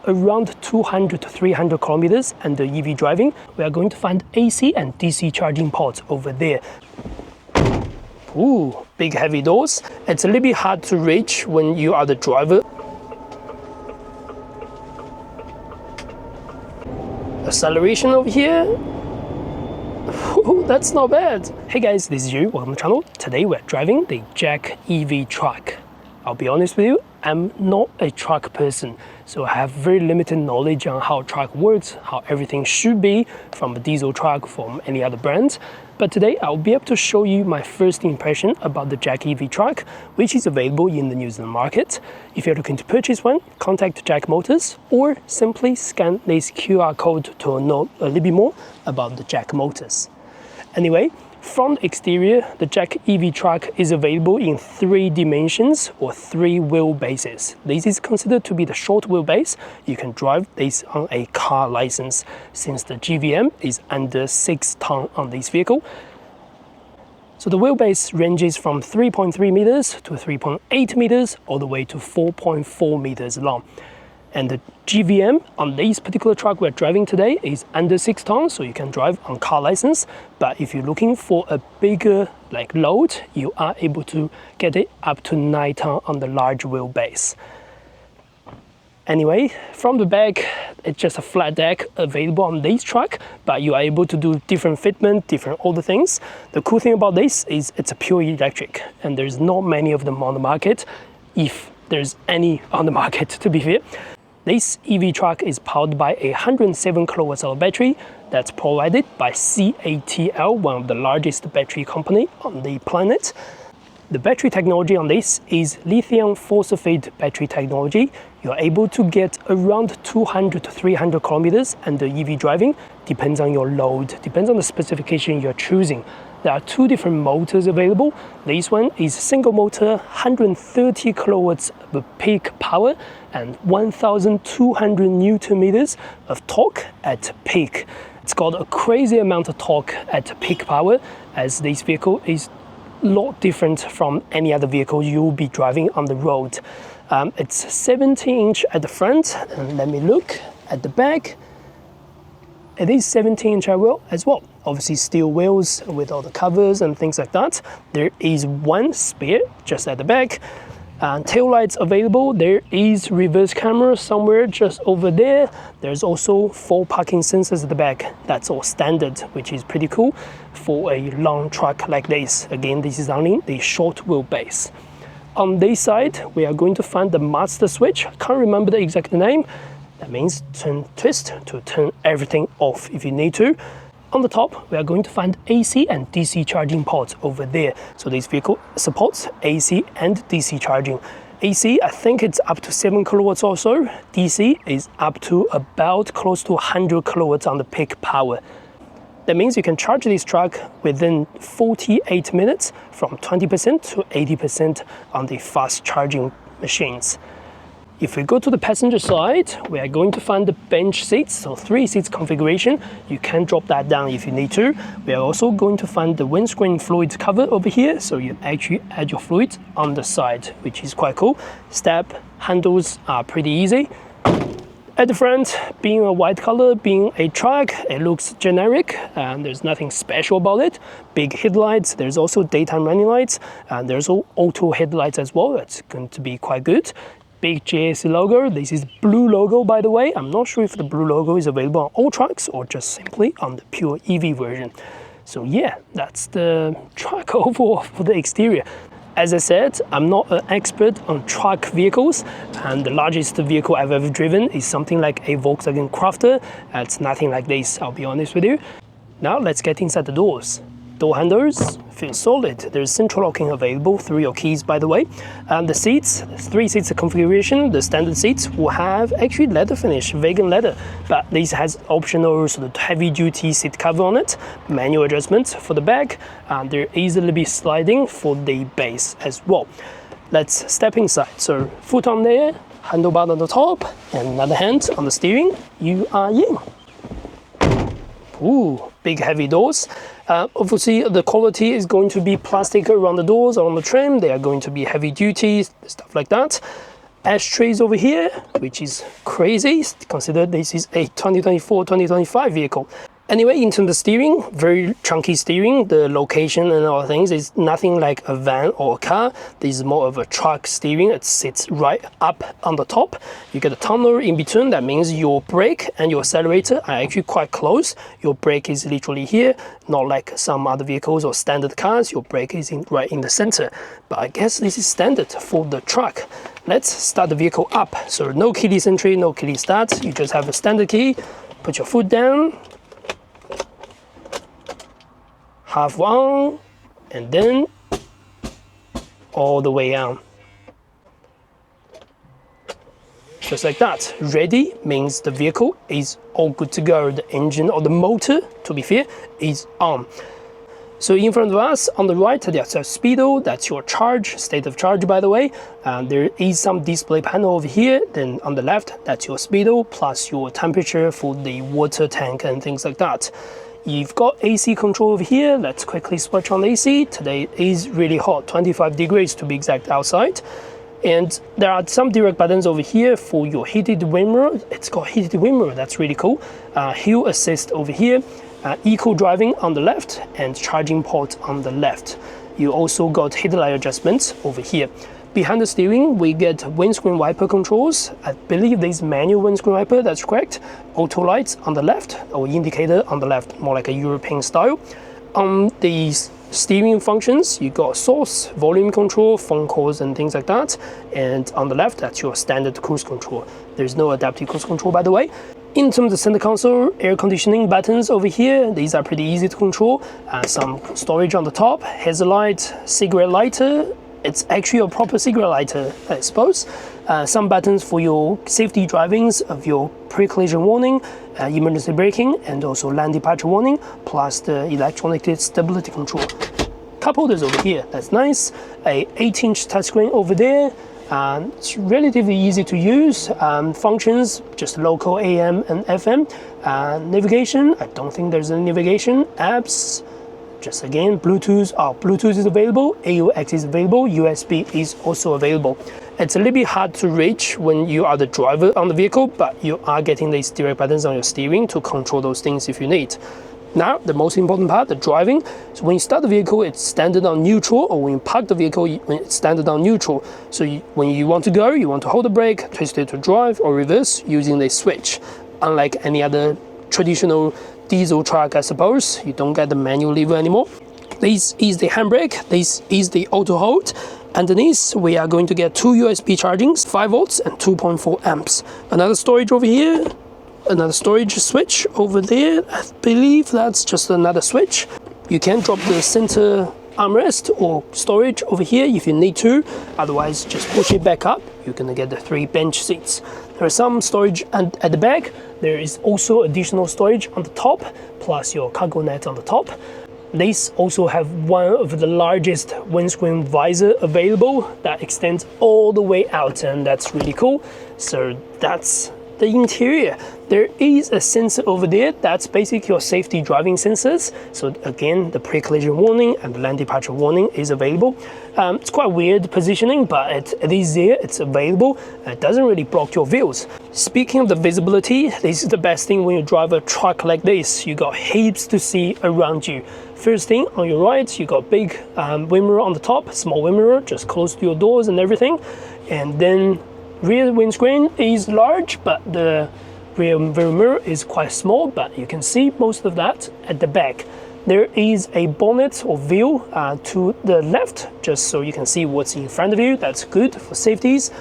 around 200 to 300 kilometers under EV driving, we are going to find AC and DC charging ports over there. Ooh, big heavy doors. It's a little bit hard to reach when you are the driver. Acceleration over here. Ooh, that's not bad. Hey guys, this is Yu, welcome to the channel. Today we're driving the JAC EV Truck. I'll be honest with you, I'm not a truck person, so I have very limited knowledge on how truck works, how everything should be from a diesel truck, from any other brand. But today I'll be able to show you my first impression about the JAC EV Truck, which is available in the New Zealand market. If you're looking to purchase one, contact JAC Motors or simply scan this QR code to know a little bit more about the JAC Motors. Anyway, from the exterior, the JAC EV Truck is available in 3 dimensions or 3 wheelbases. This is considered to be the short wheelbase. You can drive this on a car license since the GVM is under 6 tons on this vehicle. So the wheelbase ranges from 3.3 meters to 3.8 meters all the way to 4.4 meters long. And the GVM on this particular truck we're driving today is under 6 tons, so you can drive on car license. But if you're looking for a bigger load, you are able to get it up to 9 tons on the large wheelbase. Anyway, from the back, it's just a flat deck available on this truck, but you are able to do different fitment, different other things. The cool thing about this is it's a pure electric, and there's not many of them on the market, if there's any on the market, to be fair. This EV truck is powered by a 107 kWh battery that's provided by CATL, one of the largest battery company on the planet. The battery technology on this is lithium phosphate battery technology. You're able to get around 200 to 300 kilometers under EV driving, depends on your load, depends on the specification you're choosing. There are 2 different motors available. This one is single motor, 130 kilowatts of peak power and 1,200 Newton meters of torque at peak. It's got a crazy amount of torque at peak power, as this vehicle is a lot different from any other vehicle you'll be driving on the road. It's 17-inch at the front, and let me look at the back. It is 17-inch wheel as well. Obviously steel wheels with all the covers and things like that. There is 1 spare just at the back. Tail lights available. There is reverse camera somewhere just over there. There's also 4 parking sensors at the back. That's all standard, which is pretty cool for a long truck like this. Again, this is only the short wheelbase. On this side, we are going to find the master switch. I can't remember the exact name. That means turn twist to turn everything off if you need to. On the top, we are going to find AC and DC charging ports over there. So this vehicle supports AC and DC charging. AC, I think it's up to 7 kilowatts or so. DC is up to about close to 100 kilowatts on the peak power. That means you can charge this truck within 48 minutes from 20% to 80% on the fast charging machines. If we go to the passenger side, we are going to find the bench seats, so 3 seats configuration. You can drop that down if you need to. We are also going to find the windscreen fluid cover over here, so you actually add your fluid on the side, which is quite cool. Step handles are pretty easy. At the front, being a white color, being a truck, it looks generic and there's nothing special about it. Big headlights, there's also daytime running lights, and there's also auto headlights as well. That's going to be quite good. Big JAC logo. This is blue logo, by the way. I'm not sure if the blue logo is available on all trucks or just simply on the pure EV version. So yeah, that's the truck overall for the exterior. As I said, I'm not an expert on truck vehicles, and the largest vehicle I've ever driven is something like a Volkswagen Crafter. It's nothing like this, I'll be honest with you. Now let's get inside the doors. Door handles feel solid. There's central locking available through your keys, by the way. And the seats, 3 seats configuration. The standard seats will have actually leather finish, vegan leather, but this has optional sort of heavy duty seat cover on it, manual adjustments for the back, and there is a little bit sliding for the base as well. Let's step inside. So foot on there, handlebar on the top, and another hand on the steering. You are in. Ooh, big heavy doors. Obviously the quality is going to be plastic around the doors or on the trim. They are going to be heavy duty, stuff like that. ashtrays over here, which is crazy. Consider this is a 2024-2025 vehicle. Anyway, in terms of steering, very chunky steering. The location and all things is nothing like a van or a car. This is more of a truck steering. It sits right up on the top. You get a tunnel in between. That means your brake and your accelerator are actually quite close. Your brake is literally here, not like some other vehicles or standard cars. Your brake is right in the center. But I guess this is standard for the truck. Let's start the vehicle up. So no keyless entry, no keyless start. You just have a standard key. Put your foot down. Half on, and then all the way down. Just like that. Ready means the vehicle is all good to go. The engine or the motor, to be fair, is on. So in front of us, on the right, that's a speedo. That's your charge, state of charge, by the way. There is some display panel over here. Then on the left, that's your speedo, plus your temperature for the water tank and things like that. You've got AC control over here. Let's quickly switch on the AC. Today is really hot, 25 degrees to be exact outside. And there are some direct buttons over here for your heated wind mirror. It's got heated wind mirror, that's really cool. Hill assist over here. Eco driving on the left and charging port on the left. You also got headlight adjustments over here. Behind the steering, we get windscreen wiper controls. I believe this is manual windscreen wiper, that's correct. Auto lights on the left, or indicator on the left, more like a European style. On these steering functions, you got source, volume control, phone calls and things like that. And on the left, that's your standard cruise control. There's no adaptive cruise control, by the way. In terms of center console, air conditioning buttons over here, these are pretty easy to control. Some storage on the top, hazard light, cigarette lighter. It's actually a proper cigarette lighter, I suppose. Some buttons for your safety drivings of your pre-collision warning, emergency braking, and also lane departure warning, plus the electronic stability control. Cup holders over here, that's nice. A 8-inch touchscreen over there. It's relatively easy to use. Functions, just local AM and FM. Navigation, I don't think there's any navigation. Apps, just again, Bluetooth. Bluetooth is available, AUX is available, USB is also available. It's a little bit hard to reach when you are the driver on the vehicle, but you are getting these direct buttons on your steering to control those things if you need. Now, the most important part, the driving. So when you start the vehicle, it's standard on neutral, or when you park the vehicle, it's standard on neutral. So when you want to go, you want to hold the brake, twist it to drive, or reverse using the switch. Unlike any other traditional diesel truck, I suppose, you don't get the manual lever anymore. This is the handbrake, this is the auto hold. Underneath, we are going to get two USB chargings, 5 volts and 2.4 amps. Another storage over here. Another storage switch over there. I believe that's just another switch. You can drop the center armrest or storage over here if you need to. Otherwise, just push it back up. You're gonna get the 3 bench seats. There is some storage at the back. There is also additional storage on the top, plus your cargo net on the top. These also have one of the largest windscreen visor available that extends all the way out, and that's really cool. So that's the interior. There is a sensor over there. That's basically your safety driving sensors. So again, the pre-collision warning and the lane departure warning is available. It's quite weird positioning, but it is there, it's available. It doesn't really block your views. Speaking of the visibility, this is the best thing when you drive a truck like this. You got heaps to see around you. First thing, on your right, you got big wind mirror on the top, small wind mirror, just close to your doors and everything. And then rear windscreen is large, but the rear mirror is quite small, but you can see most of that at the back. There is a bonnet or view to the left, just so you can see what's in front of you. That's good for safeties.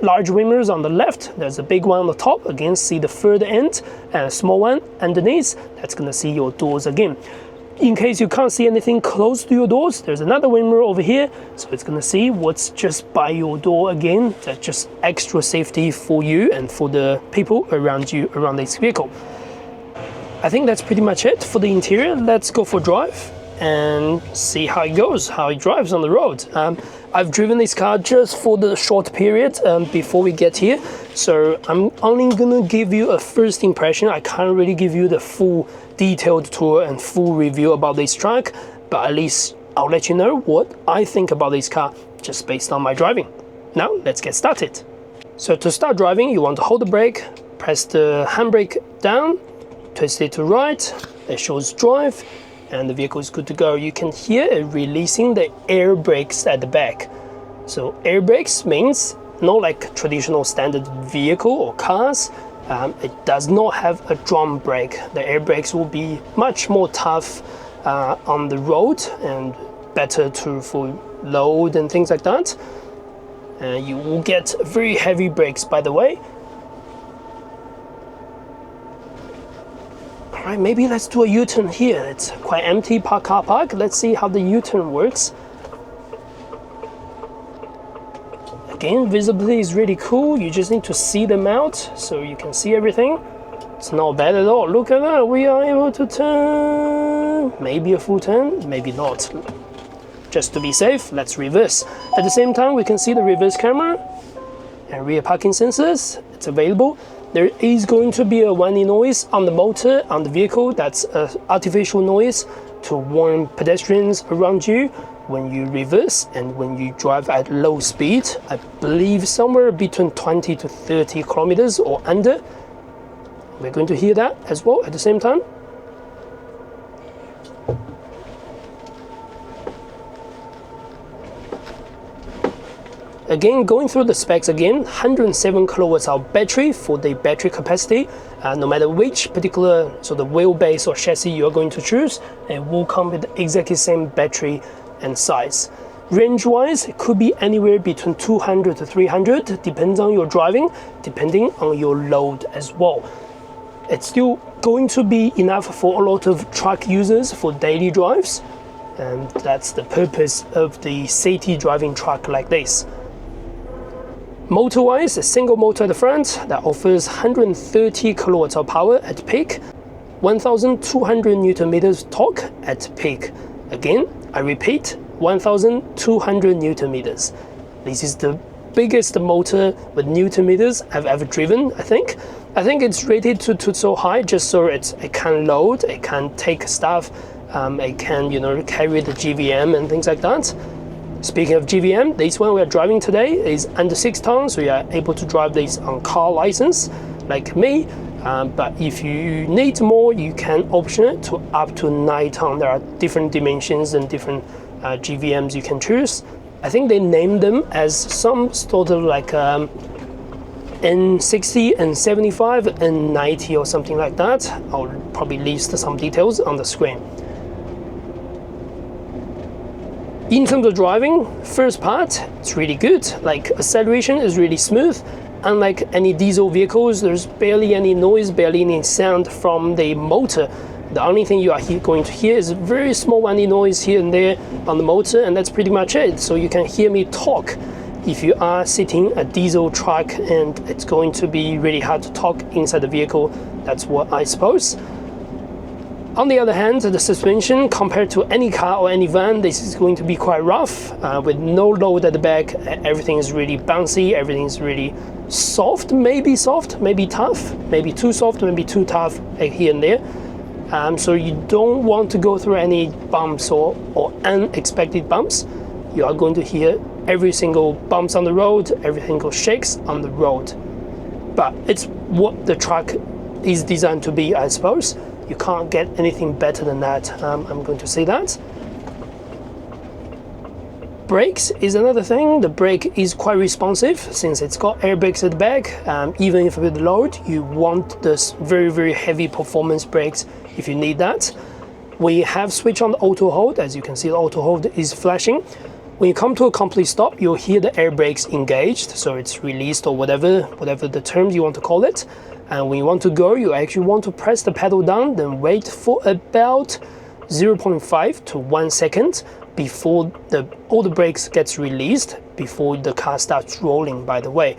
Large wind mirrors on the left. There's a big one on the top, again, see the further end, and a small one underneath. That's gonna see your doors again. In case you can't see anything close to your doors, there's another wind mirror over here, so it's gonna see what's just by your door again. That's just extra safety for you and for the people around you around this vehicle. I think that's pretty much it for the interior. Let's go for a drive and see how it goes, how it drives on the road. I've driven this car just for the short period before we get here, so I'm only gonna give you a first impression. I can't really give you the full detailed tour and full review about this truck, but at least I'll let you know what I think about this car just based on my driving. Now let's get started. So to start driving, you want to hold the brake, press the handbrake down, twist it to right, it shows drive, and the vehicle is good to go. You can hear it releasing the air brakes at the back. So air brakes means not like traditional standard vehicle or cars. It does not have a drum brake. The air brakes will be much more tough on the road and better for load and things like that. You will get very heavy brakes, by the way. All right, maybe let's do a U-turn here. It's quite empty car park. Let's see how the U-turn works. Again, visibility is really cool. You just need to see them out so you can see everything. It's not bad at all. Look at that, we are able to turn. Maybe a full turn, maybe not. Just to be safe, let's reverse. At the same time, we can see the reverse camera and rear parking sensors. It's available. There is going to be a whining noise on the motor, on the vehicle. That's an artificial noise to warn pedestrians around you when you reverse and when you drive at low speed. I believe somewhere between 20 to 30 kilometers or under. We're going to hear that as well at the same time. Again, going through the specs again, 107 kWh battery for the battery capacity. No matter which particular sort of wheelbase or chassis you are going to choose, it will come with exactly same battery and size. Range-wise, it could be anywhere between 200 to 300, depends on your driving, depending on your load as well. It's still going to be enough for a lot of truck users for daily drives, and that's the purpose of the city driving truck like this. Motor-wise, a single motor at the front that offers 130 kilowatts of power at peak, 1,200 Newton meters torque at peak. Again, I repeat, 1,200 Newton meters. This is the biggest motor with Newton meters I've ever driven, I think. I think it's rated to so high just so it can load, it can take stuff, it can, carry the GVM and things like that. Speaking of GVM, this one we are driving today is under 6 tons, so you are able to drive this on car license, like me. But if you need more, you can option it to up to 9 tons. There are different dimensions and different GVMs you can choose. I think they named them as some sort of like N60, N75, N90 or something like that. I'll probably list some details on the screen. In terms of driving, first part, it's really good. Like acceleration is really smooth. Unlike any diesel vehicles, there's barely any noise, barely any sound from the motor. The only thing you are going to hear is a very small whiny noise here and there on the motor, and that's pretty much it. So you can hear me talk. If you are sitting a diesel truck and it's going to be really hard to talk inside the vehicle, that's what I suppose. On the other hand, the suspension compared to any car or any van, this is going to be quite rough with no load at the back. Everything is really bouncy, everything is really soft, maybe tough, maybe too soft, maybe too tough here and there. So you don't want to go through any bumps or unexpected bumps. You are going to hear every single bumps on the road, every single shakes on the road. But it's what the truck is designed to be, I suppose. You can't get anything better than that. I'm going to say that. Brakes is another thing. The brake is quite responsive since it's got air brakes at the back. Even if with load, you want this very, very heavy performance brakes if you need that. We have switched on the auto hold. As you can see, the auto hold is flashing. When you come to a complete stop, you'll hear the air brakes engaged, so it's released or whatever the terms you want to call it. And when you want to go, you actually want to press the pedal down, then wait for about 0.5 to 1 second before all the brakes gets released, before the car starts rolling, by the way.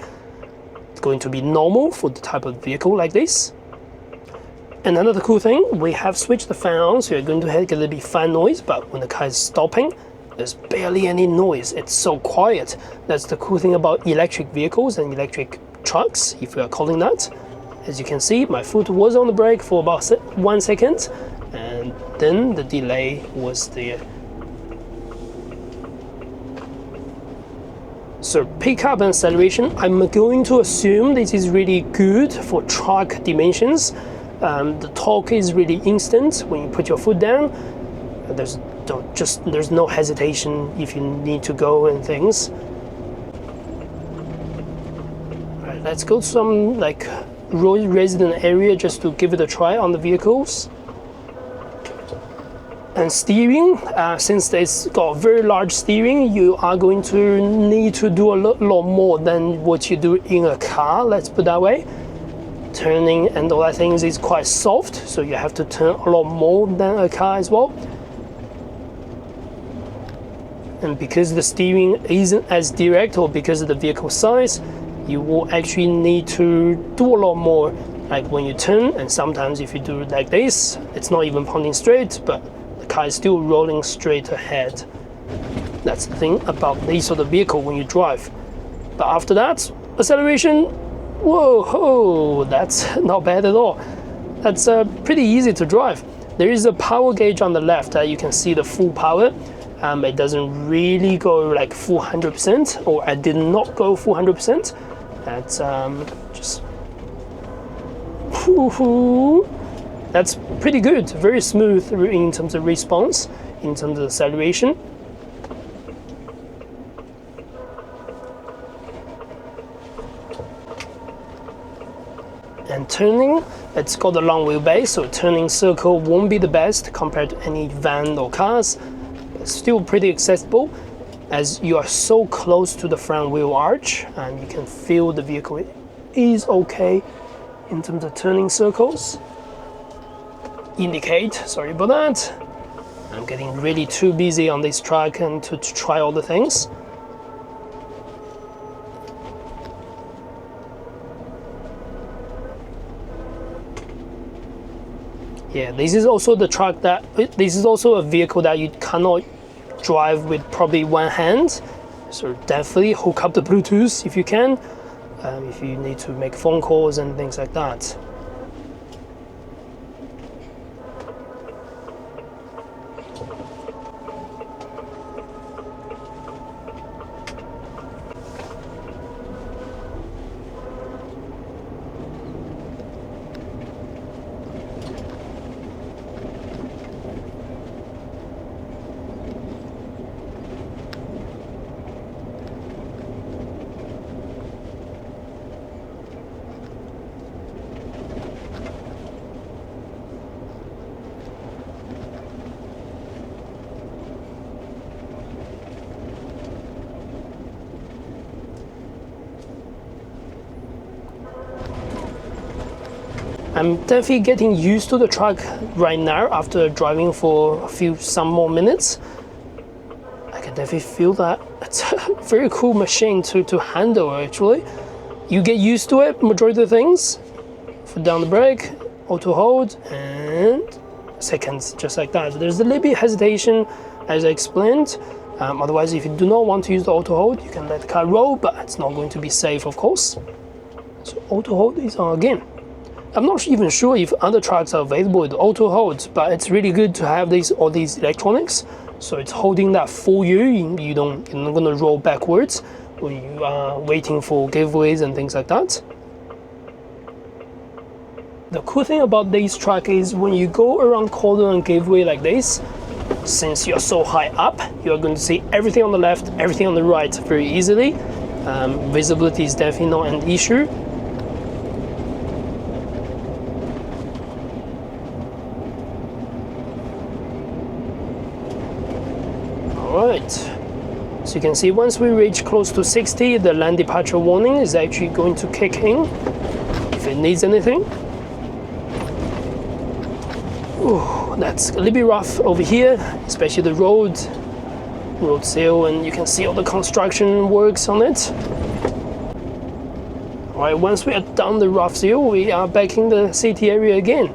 It's going to be normal for the type of vehicle like this. And another cool thing, we have switched the fan on, so you're going to get a little bit fan noise, but when the car is stopping, there's barely any noise. It's so quiet. That's the cool thing about electric vehicles and electric trucks, if we are calling that. As you can see, my foot was on the brake for about 1 second, and then the delay was there. So pickup and acceleration, I'm going to assume this is really good for truck dimensions. The torque is really instant when you put your foot down. There's no hesitation if you need to go and things. All right, let's go to some like road resident area just to give it a try on the vehicles. And steering, since it's got very large steering, you are going to need to do a lot more than what you do in a car, let's put it that way. Turning and all that things is quite soft, so you have to turn a lot more than a car as well. And because the steering isn't as direct, or because of the vehicle size, you will actually need to do a lot more, like when you turn, and sometimes if you do it like this, it's not even pointing straight, but the car is still rolling straight ahead. That's the thing about this sort of vehicle when you drive. But after that, acceleration, whoa, that's not bad at all. That's pretty easy to drive. There is a power gauge on the left that you can see the full power. It doesn't really go like full 100%, or I did not go full 100%. That's just, that's pretty good, very smooth in terms of response, in terms of acceleration. And turning, it's got a long wheelbase, so turning circle won't be the best compared to any van or cars. It's still pretty accessible as you are so close to the front wheel arch, and you can feel the vehicle is okay in terms of turning circles. Indicate, sorry about that. I'm getting really too busy on this truck and to try all the things. Yeah, this is also the truck that, this is also a vehicle that you cannot drive with probably one hand. So definitely hook up the Bluetooth if you can, if you need to make phone calls and things like that. I'm definitely getting used to the truck right now after driving for some more minutes. I can definitely feel that it's a very cool machine to handle actually. You get used to it, majority of the things. Foot down the brake, auto hold, and seconds, just like that. There's a little bit of hesitation as I explained. Otherwise, if you do not want to use the auto hold, you can let the car roll, but it's not going to be safe, of course. So auto hold is on again. I'm not even sure if other trucks are available with auto hold, but it's really good to have all these electronics. So it's holding that for you. You're not going to roll backwards when you are waiting for giveaways and things like that. The cool thing about this truck is when you go around corner and giveaway like this, since you're so high up, you're going to see everything on the left, everything on the right very easily. Visibility is definitely not an issue. Alright, so you can see once we reach close to 60, the lane departure warning is actually going to kick in if it needs anything. Ooh, that's a little bit rough over here, especially the road seal, and you can see all the construction works on it. Alright, once we are done the rough seal, we are back in the city area again.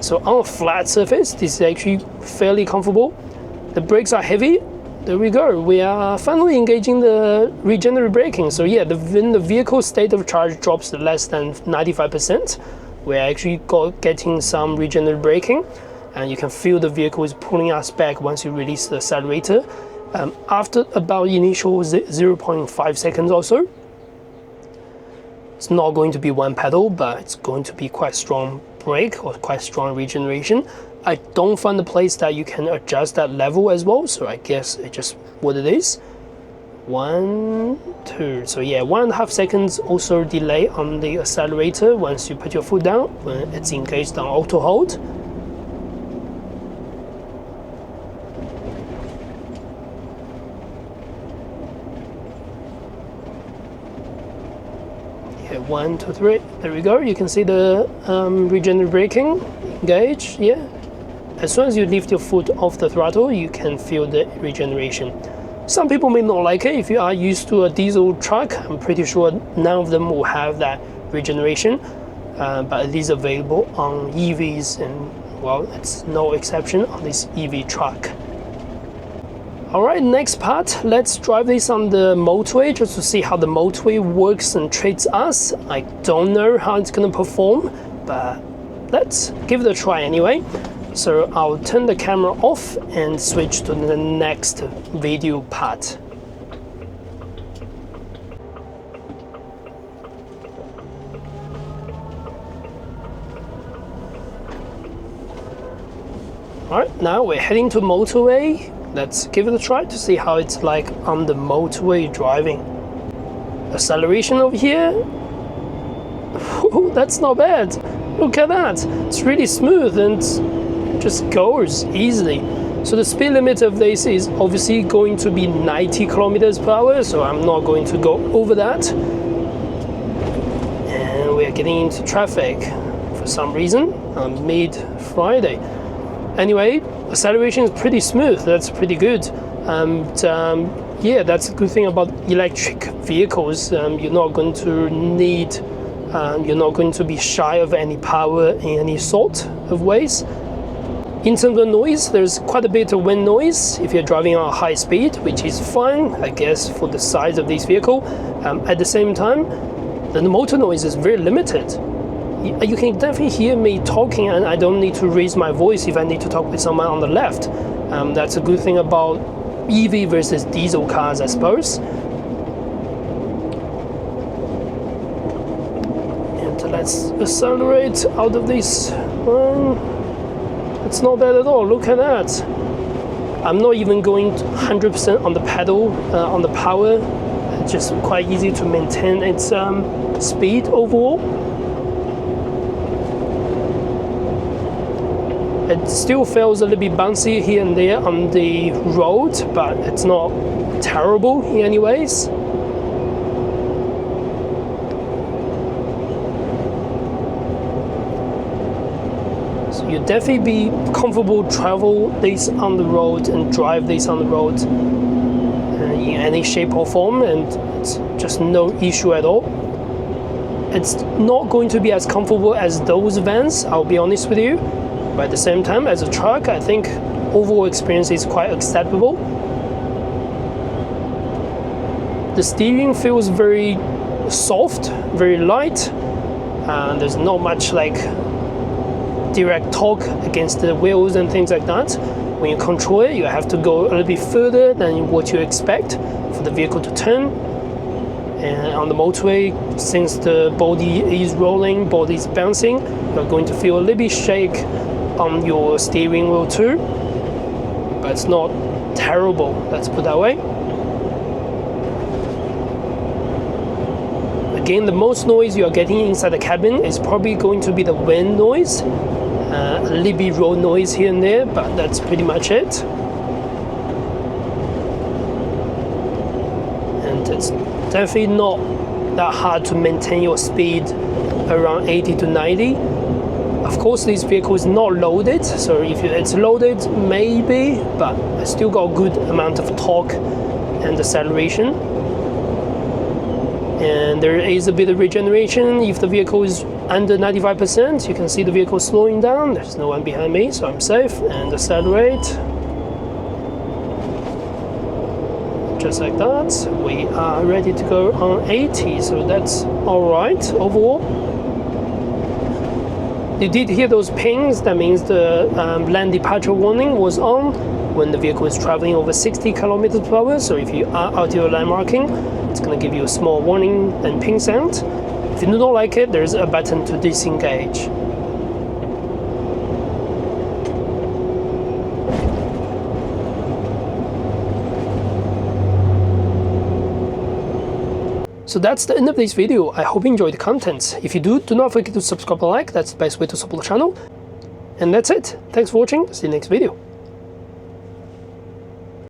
So on a flat surface, this is actually fairly comfortable. The brakes are heavy. There we go. We are finally engaging the regenerative braking. So yeah, when the vehicle state of charge drops to less than 95%, we're actually getting some regenerative braking, and you can feel the vehicle is pulling us back once you release the accelerator. After about initial 0.5 seconds or so, it's not going to be one pedal, but it's going to be quite strong brake or quite strong regeneration. I don't find a place that you can adjust that level as well, so I guess it's just what it is. 1, 2, so yeah, 1.5 seconds also delay on the accelerator once you put your foot down when it's engaged on auto hold. Yeah, 1, 2, 3, there we go. You can see the regenerative braking engage, yeah. As soon as you lift your foot off the throttle, you can feel the regeneration. Some people may not like it. If you are used to a diesel truck, I'm pretty sure none of them will have that regeneration, but it is available on EVs, and well, it's no exception on this EV truck. Alright, next part, let's drive this on the motorway just to see how the motorway works and treats us. I don't know how it's going to perform, but let's give it a try anyway. So I'll turn the camera off and switch to the next video part. Alright, now we're heading to motorway. Let's give it a try to see how it's like on the motorway driving. Acceleration over here. Ooh, that's not bad. Look at that. It's really smooth and just goes easily. So the speed limit of this is obviously going to be 90 kilometers per hour, so I'm not going to go over that. And we're getting into traffic for some reason on mid-Friday. Anyway, acceleration is pretty smooth. That's pretty good. And yeah, that's a good thing about electric vehicles. You're not going to need, you're not going to be shy of any power in any sort of ways. In terms of noise, there's quite a bit of wind noise if you're driving on a high speed, which is fine, I guess, for the size of this vehicle. At the same time, the motor noise is very limited. You can definitely hear me talking, and I don't need to raise my voice if I need to talk with someone on the left. That's a good thing about EV versus diesel cars, I suppose. And let's accelerate out of this one. It's not bad at all, look at that. I'm not even going 100% on the pedal, on the power. It's just quite easy to maintain its speed overall. It still feels a little bit bouncy here and there on the road, but it's not terrible in any ways. You definitely be comfortable travel this on the road and drive this on the road in any shape or form, and it's just no issue at all. It's not going to be as comfortable as those vans, I'll be honest with you, but at the same time, as a truck, I think overall experience is quite acceptable. The steering feels very soft, very light, and there's not much like direct torque against the wheels and things like that. When you control it, you have to go a little bit further than what you expect for the vehicle to turn. And on the motorway, since the body is rolling, body is bouncing, you're going to feel a little bit shake on your steering wheel too, but it's not terrible, let's put it that way. Again, the most noise you're getting inside the cabin is probably going to be the wind noise. A little bit road noise here and there, but that's pretty much it. And it's definitely not that hard to maintain your speed around 80 to 90. Of course, this vehicle is not loaded, so if it's loaded, maybe, but it's still got a good amount of torque and acceleration. And there is a bit of regeneration. If the vehicle is under 95%, you can see the vehicle slowing down. There's no one behind me, so I'm safe. And accelerate. Just like that. We are ready to go on 80, so that's all right overall. You did hear those pings, that means the lane departure warning was on when the vehicle is traveling over 60 kilometers per hour. So if you are out your line marking, it's going to give you a small warning and ping sound. If you do not like it, there's a button to disengage. So that's the end of this video. I hope you enjoyed the content. If you do not forget to subscribe and like. That's the best way to support the channel. And that's it. Thanks for watching. See you next video.